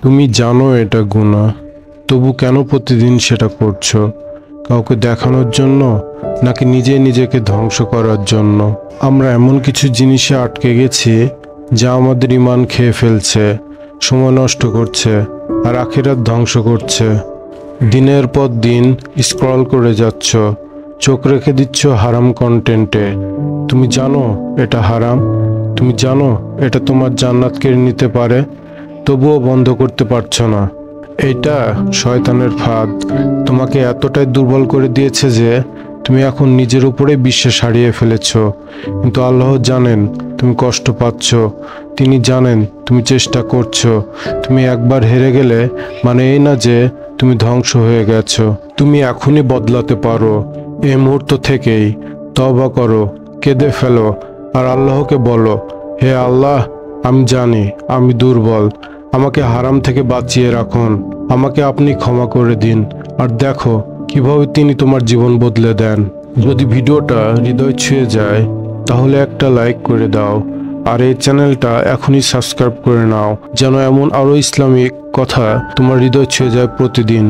তুমি জানো এটা গুনাহ, তবু কেন প্রতিদিন সেটা করছো? কাউকে দেখানোর জন্য, নাকি নিজেকে ধ্বংস করার জন্য? আমরা এমন কিছু জিনিসে আটকে গেছি যা আমাদের ঈমান খেয়ে ফেলছে, সময় নষ্ট করছে, আর আখিরাত ধ্বংস করছে। দিনের পর দিন স্ক্রল করে যাচ্ছ, চোখ রেখে দিচ্ছ হারাম কন্টেন্টে। তুমি জানো এটা হারাম, তুমি জানো এটা তোমার জান্নাত কেড়ে নিতে পারে, তবুও বন্ধ করতে পারছো না। এটা শয়তানের ফাঁদ, তোমাকে এতটাই দুর্বল করে দিয়েছে যে তুমি এখন নিজের উপরে বিশ্বাস হারিয়ে ফেলেছো। কিন্তু আল্লাহ জানেন তুমি কষ্ট পাচ্ছ, তিনি জানেন তুমি চেষ্টা করছো। তুমি একবার হেরে গেলে মানে এই না যে তুমি ধ্বংস হয়ে গেছো। তুমি এখনই বদলাতে পারো, এই মুহূর্ত থেকেই তওবা করো, কেঁদে ফেলো, আর আল্লাহকে বলো, হে আল্লাহ, আমি জানি আমি দুর্বল, আমাকে হারাম থেকে বাঁচিয়ে রাখুন, আমাকে আপনি ক্ষমা করে দিন, আর দেখো কিভাবে তিনি তোমার জীবন বদলে দেন। যদি ভিডিওটা হৃদয় ছুঁয়ে যায় তাহলে একটা লাইক করে দাও, আর এই চ্যানেলটা এখনই সাবস্ক্রাইব করে নাও, যেন এমন আরও ইসলামিক কথা তোমার হৃদয় ছুঁয়ে যায় প্রতিদিন।